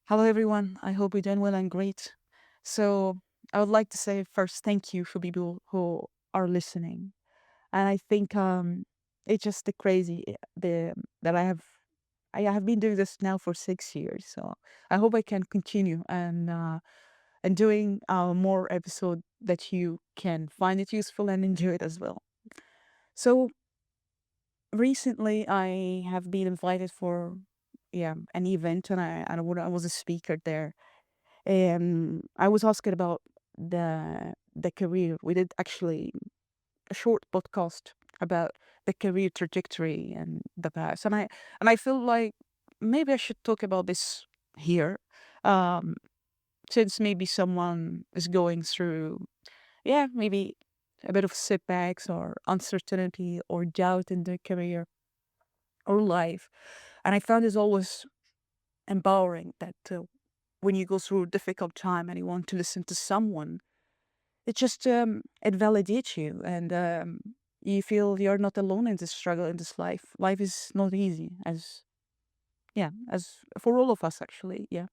Hello, everyone. I hope you're doing well and great. So, I would like to say first, thank you for people who are listening. And I think it's just the crazy the that I have been doing this now for 6 years. So I hope I can continue and doing more episode that you can find it useful and enjoy it as well. So recently, I have been invited for an event, and I was a speaker there. I was asking about the career. We did actually a short podcast about the career trajectory and the past, and I feel like maybe I should talk about this here, um, since maybe someone is going through, maybe a bit of setbacks or uncertainty or doubt in their career or life, and I found it's always empowering that when you go through a difficult time and you want to listen to someone, it validates you, and you feel you're not alone in this struggle in this life. Life is not easy, as for all of us actually, yeah.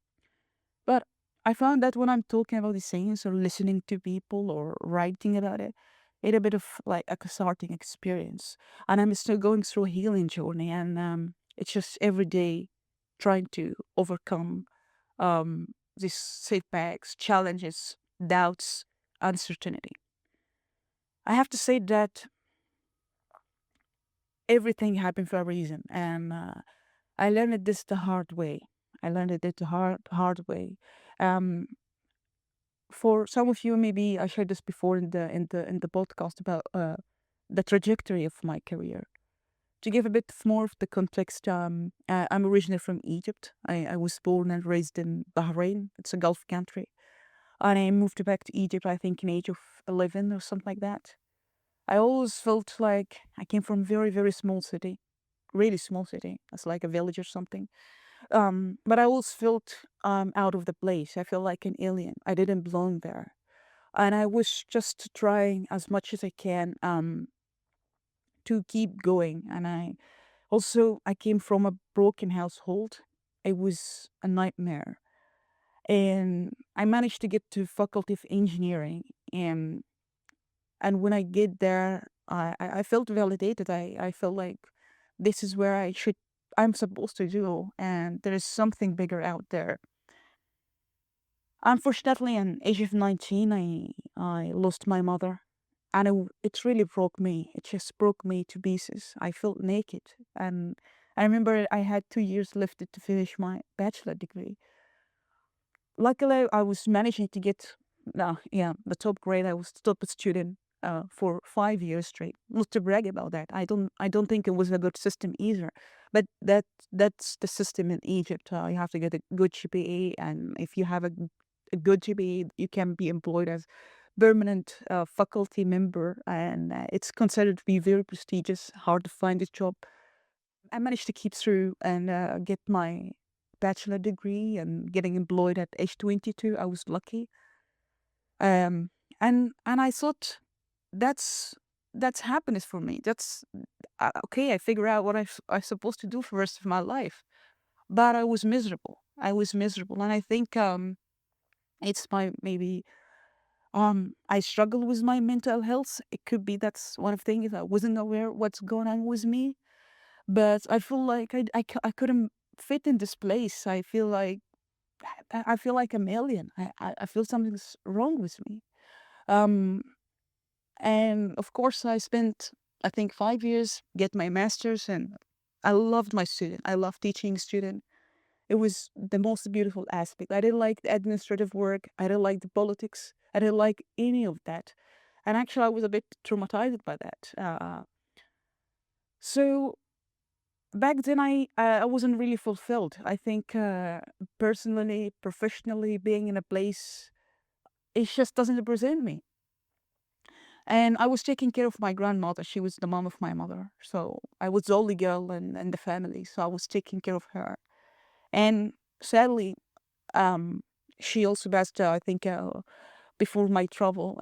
But I found that when I'm talking about these things or listening to people or writing about it, it's a bit of like a cathartic experience, and I'm still going through a healing journey, and it's just every day trying to overcome these setbacks, challenges, doubts, uncertainty. I have to say that everything happened for a reason, and I learned this the hard way. I learned it the hard way. Um, for some of you, maybe I shared this before in the podcast about the trajectory of my career. To give a bit more of the context, I'm originally from Egypt. I was born and raised in Bahrain. It's a Gulf country. And I moved back to Egypt, I think, in age of 11 or something like that. I always felt like I came from very, very small city, really small city. It's like a village or something. But I always felt out of the place. I feel like an alien. I didn't belong there. And I was just trying as much as I can to keep going. And I came from a broken household. It was a nightmare. And I managed to get to Faculty of Engineering. And when I get there, I felt validated. I felt like this is where I'm supposed to do, and there is something bigger out there. Unfortunately, at age of 19, I lost my mother, and it really broke me. It just broke me to pieces. I felt naked, and I remember I had 2 years left to finish my bachelor degree. Luckily, I was managing to get, the top grade. I was the top student for 5 years straight. Not to brag about that. I don't think it was a good system either. But that's the system in Egypt. You have to get a good GPA, and if you have a good GPA, you can be employed as permanent faculty member, and it's considered to be very prestigious. Hard to find a job. I managed to keep through and get my bachelor degree and getting employed at age 22. I was lucky. Um, and I thought that's that's happiness for me. That's okay. I figure out what I'm supposed to do for the rest of my life. But I was miserable. I was miserable, and I think it's my maybe I struggle with my mental health. It could be that's one of the things. I wasn't aware what's going on with me, but I feel like I couldn't fit in this place. I feel like I'm alien. I feel something's wrong with me. Um, and of course, I spent, I think, 5 years get my master's, and I loved my student. I loved teaching student. It was the most beautiful aspect. I didn't like the administrative work. I didn't like the politics. I didn't like any of that. And actually, I was a bit traumatized by that. So back then, I wasn't really fulfilled. I think personally, professionally, being in a place, it just doesn't represent me. And I was taking care of my grandmother. She was the mom of my mother. So I was the only girl in the family. So I was taking care of her. And sadly, um, she also passed, I think, before my travel.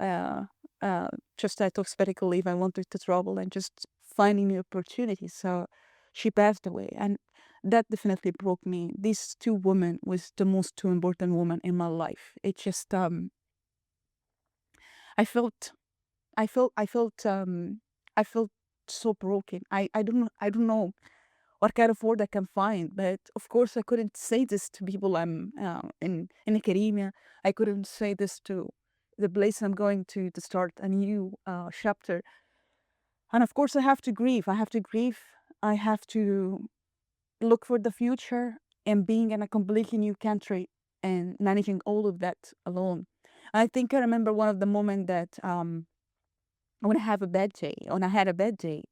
Just I took sabbatical leave. I wanted to travel and just finding new opportunities. So she passed away. And that definitely broke me. These two women was the most two important women in my life. It just I felt I felt I felt I felt so broken. I don't know what kind of word I can find, but of course I couldn't say this to people I'm in academia. I couldn't say this to the place I'm going to start a new chapter. And of course I have to grieve. I have to grieve. I have to look for the future and being in a completely new country and managing all of that alone. I think I remember one of the moment that when I have a bad day, when I had a bad day,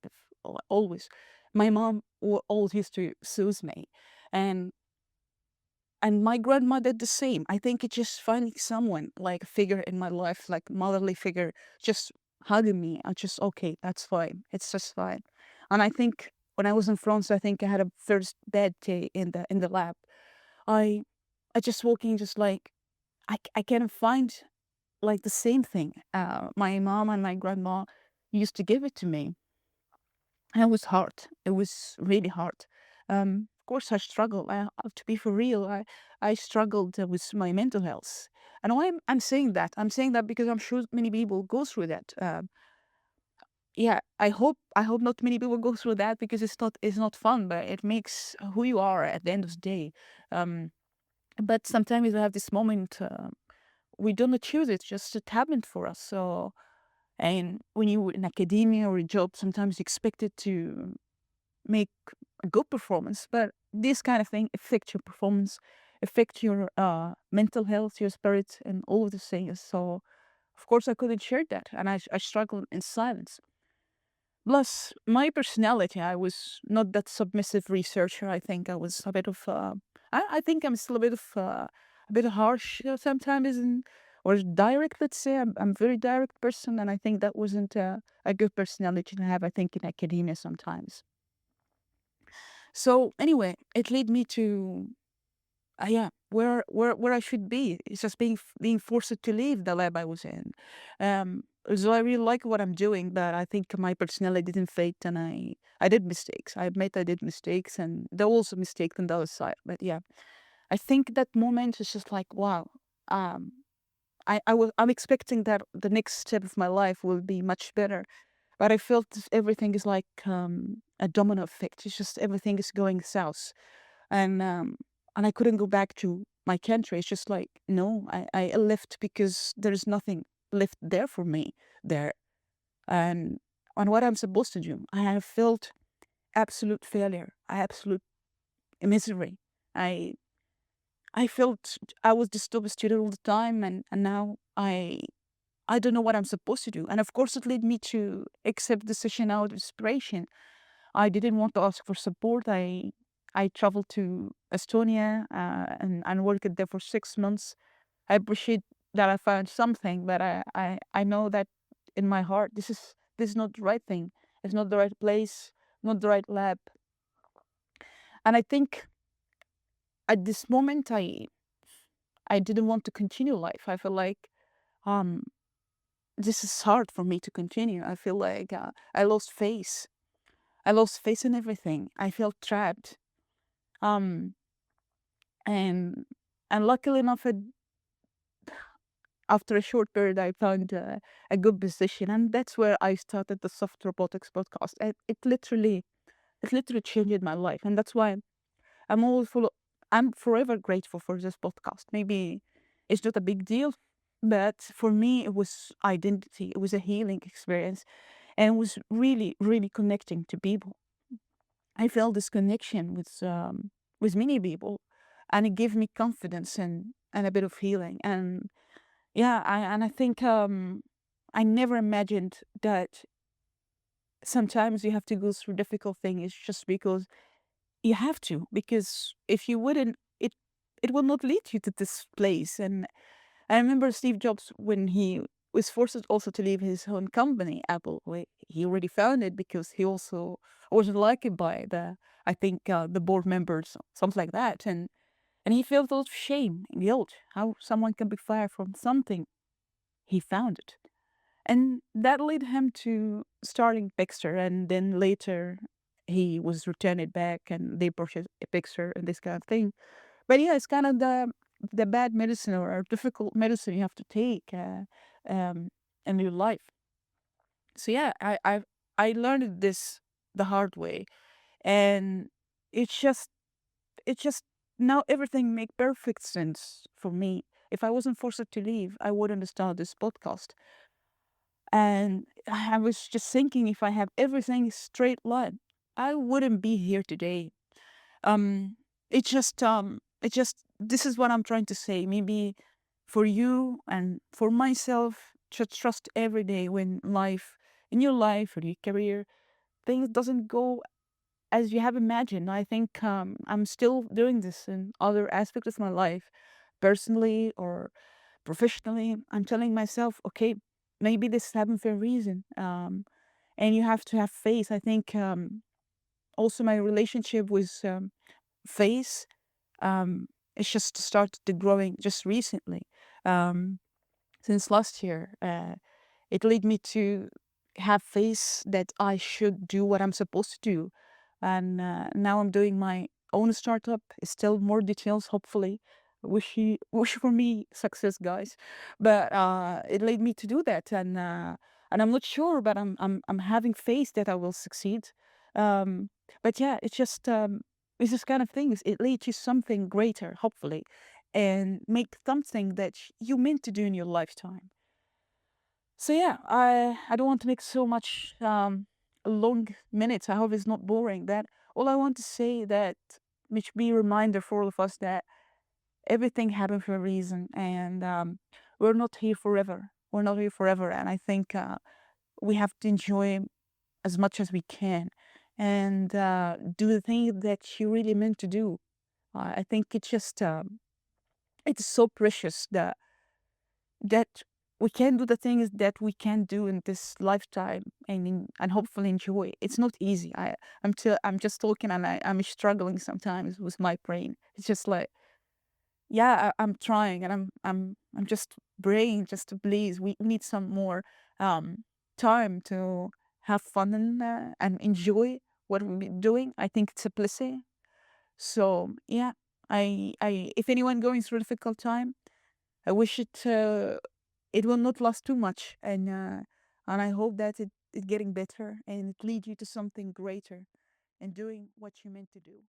always, my mom always used to soothe me, and my grandma did the same. I think it's just finding someone like a figure in my life, like motherly figure, just hugging me. I just okay, that's fine. It's just fine. And I think when I was in France, I think I had a first bad day in the lab. I I just walking just like I can't find like the same thing. My mom and my grandma used to give it to me. And it was hard. It was really hard. Of course, I struggled. I have to be for real. I struggled with my mental health. And why I'm saying that? I'm saying that because I'm sure many people go through that. Yeah, I hope not many people go through that because it's not fun, but it makes who you are at the end of the day. Um, but sometimes we have this moment we don't choose it; just it happened for us. So, and when you're in academia or a job, sometimes you expected to make a good performance, but this kind of thing affect your performance, affect your mental health, your spirit, and all of the things. So, of course, I couldn't share that, and I struggled in silence. Plus, my personality, I was not that submissive researcher. I think I was a bit of, I think I'm still a bit harsh sometimes, or direct. Let's say I'm very direct person, and I think that wasn't a good personality to have. I think in academia sometimes. So anyway, it led me to yeah, where I should be. It's just being forced to leave the lab I was in. So I really like what I'm doing, but I think my personality didn't fit, and I did mistakes. I admit I did mistakes, and there were also mistakes on the other side. But yeah, I think that moment is just like wow. Um, I'm expecting that the next step of my life will be much better, but I felt everything is like a domino effect. It's just everything is going south, and I couldn't go back to my country. It's just like no, I left because there's nothing left there for me there, and on what I'm supposed to do. I have felt absolute failure, absolute misery. I I felt I was the stupid student all the time, and now I don't know what I'm supposed to do. And of course, it led me to accept decision out of desperation. I didn't want to ask for support. I traveled to Estonia and worked there for 6 months. I appreciate that I found something, but I know that in my heart this is not the right thing. It's not the right place, not the right lab. And I think at this moment I didn't want to continue life. I feel like um this is hard for me to continue. I feel like I lost faith. I lost faith in everything. I felt trapped. Um, and luckily enough, after a short period, I found a good position, and that's where I started the Soft Robotics podcast. It literally changed my life, and that's why I'm always full. I'm forever grateful for this podcast. Maybe it's not a big deal, but for me, it was identity. It was a healing experience, and it was really, really connecting to people. I felt this connection with many people, and it gave me confidence and a bit of healing. And yeah, I think I never imagined that sometimes you have to go through difficult things just because you have to. Because if you wouldn't, it will not lead you to this place. And I remember Steve Jobs when he was forced also to leave his own company, Apple. He already found it because he also wasn't liked by I think, the board members, something like that, and he felt a lot of shame and guilt. How someone can be fired from something he founded, and that led him to starting Pixar, and then later he was returned back and they purchased a picture and this kind of thing. But yeah, it's kind of the bad medicine or difficult medicine you have to take um, in your life. So yeah, I learned this the hard way, and it's just it's just now everything make perfect sense for me. If I wasn't forced to leave, I wouldn't start this podcast. And I was just thinking, if I have everything straight line, I wouldn't be here today. Um, it just this is what I'm trying to say. Maybe for you and for myself, just trust every day when life in your life or your career things doesn't go as you have imagined. I think I'm still doing this in other aspects of my life, personally or professionally. I'm telling myself, okay, maybe this happened for a reason. And you have to have faith. I think also my relationship with faith, um, it's just started to growing just recently, um, since last year. It led me to have faith that I should do what I'm supposed to do. And now I'm doing my own startup. Still more details, hopefully. Wish for me success, guys. But it led me to do that, and I'm not sure, but I'm having faith that I will succeed. Um, but yeah, it's just kind of things. It leads to something greater, hopefully, and make something that you meant to do in your lifetime. So yeah, I don't want to make so much long minutes. I hope it's not boring. That all I want to say that it should be a reminder for all of us that everything happened for a reason, and we're not here forever. We're not here forever, and I think we have to enjoy as much as we can, and do the thing that you really meant to do. I think it's so precious that we can do the things that we can do in this lifetime and hopefully enjoy. It's not easy. I'm just talking and I'm struggling sometimes with my brain. It's just like, yeah, I'm trying and I'm just praying just to please. We need some more um time to have fun and enjoy what we're doing. I think it's a blessing. So yeah, I if anyone going through a difficult time, I wish it will not last too much, and I hope that it getting better and it leads you to something greater and doing what you meant to do.